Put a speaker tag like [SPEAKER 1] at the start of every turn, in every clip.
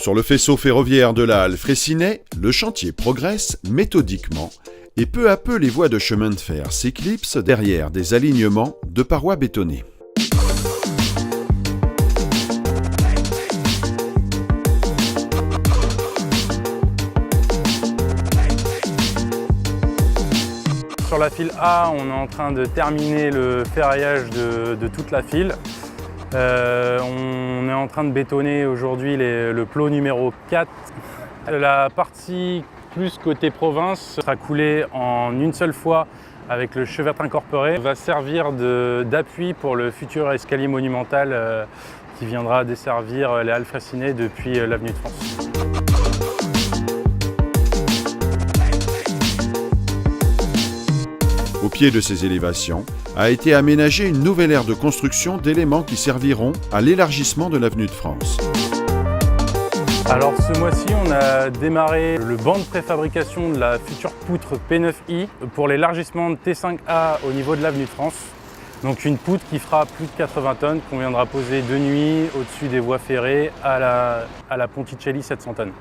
[SPEAKER 1] Sur le faisceau ferroviaire de la halle Fraissinet, le chantier progresse méthodiquement et peu à peu les voies de chemin de fer s'éclipsent derrière des alignements de parois bétonnées.
[SPEAKER 2] Sur la file A, on est en train de terminer le ferraillage de toute la file. On est en train de bétonner aujourd'hui le plot numéro 4. La partie plus côté province sera coulée en une seule fois avec le chevêtre incorporé. Va servir d'appui pour le futur escalier monumental qui viendra desservir les halles Fraissinet depuis l'avenue de France.
[SPEAKER 1] Au pied de ces élévations a été aménagée une nouvelle aire de construction d'éléments qui serviront à l'élargissement de l'avenue de France.
[SPEAKER 2] Alors ce mois-ci, on a démarré le banc de préfabrication de la future poutre P9i pour l'élargissement de T5A au niveau de l'avenue de France. Donc une poutre qui fera plus de 80 tonnes qu'on viendra poser de nuit au-dessus des voies ferrées à la Ponticelli 700 tonnes.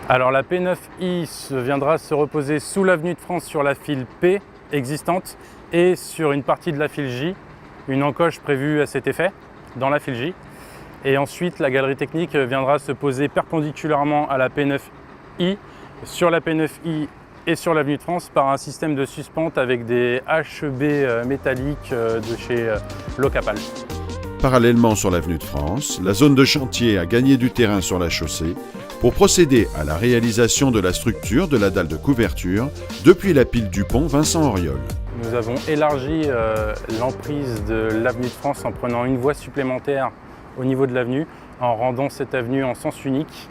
[SPEAKER 2] Alors la P9i viendra se reposer sous l'avenue de France sur la file P existante et sur une partie de la file J, une encoche prévue à cet effet dans la file J. Et ensuite, la galerie technique viendra se poser perpendiculairement à la P9i, sur la P9i et sur l'avenue de France par un système de suspente avec des HB métalliques de chez Locapal.
[SPEAKER 1] Parallèlement sur l'avenue de France, la zone de chantier a gagné du terrain sur la chaussée pour procéder à la réalisation de la structure de la dalle de couverture depuis la pile du pont Vincent Auriol.
[SPEAKER 2] Nous avons élargi l'emprise de l'avenue de France en prenant une voie supplémentaire au niveau de l'avenue, en rendant cette avenue en sens unique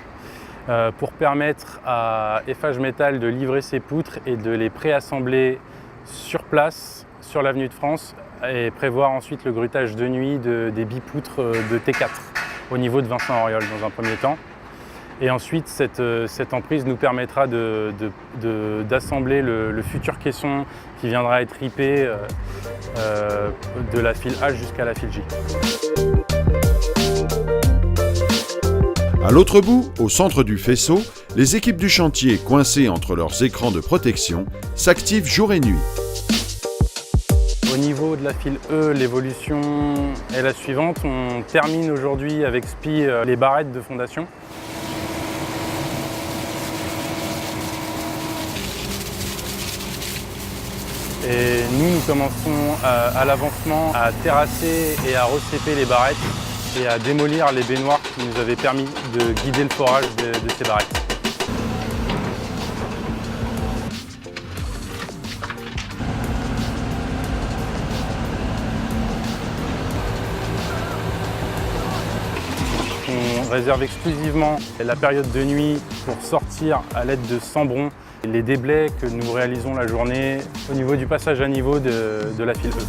[SPEAKER 2] pour permettre à Eiffage Métal de livrer ses poutres et de les préassembler sur place sur l'avenue de France et prévoir ensuite le grutage de nuit des bipoutres de T4 au niveau de Vincent Auriol dans un premier temps. Et ensuite, cette emprise nous permettra d'assembler le futur caisson qui viendra être ripé de la file H jusqu'à la file J.
[SPEAKER 1] À l'autre bout, au centre du faisceau, les équipes du chantier, coincées entre leurs écrans de protection, s'activent jour et nuit.
[SPEAKER 2] Au niveau de la file E, l'évolution est la suivante. On termine aujourd'hui avec SPI les barrettes de fondation. Et nous commençons à l'avancement à terrasser et à recéper les barrettes et à démolir les baignoires qui nous avaient permis de guider le forage de ces barrettes. On réserve exclusivement la période de nuit pour sortir à l'aide de sambrons les déblais que nous réalisons la journée au niveau du passage à niveau de la file E.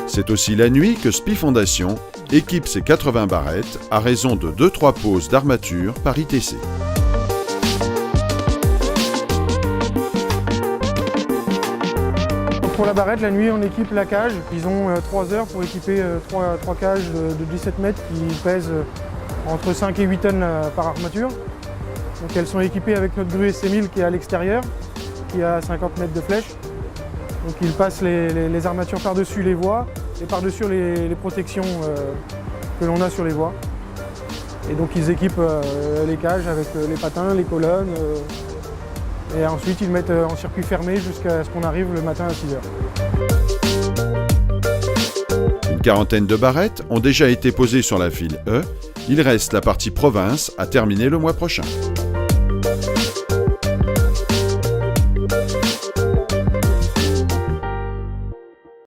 [SPEAKER 1] C'est aussi la nuit que SPI Fondation équipe ses 80 barrettes à raison de 2-3 poses d'armature par ITC.
[SPEAKER 3] Pour la barrette, la nuit, on équipe la cage. Ils ont 3 heures pour équiper 3 cages de 17 mètres qui pèsent entre 5 et 8 tonnes par armature. Donc elles sont équipées avec notre grue SC1000 qui est à l'extérieur, qui a 50 mètres de flèche. Donc ils passent les armatures par-dessus les voies et par-dessus les protections que l'on a sur les voies. Et donc ils équipent les cages avec les patins, les colonnes. Et ensuite ils mettent en circuit fermé jusqu'à ce qu'on arrive le matin à 6 heures.
[SPEAKER 1] Une quarantaine de barrettes ont déjà été posées sur la file E. Il reste la partie province à terminer le mois prochain.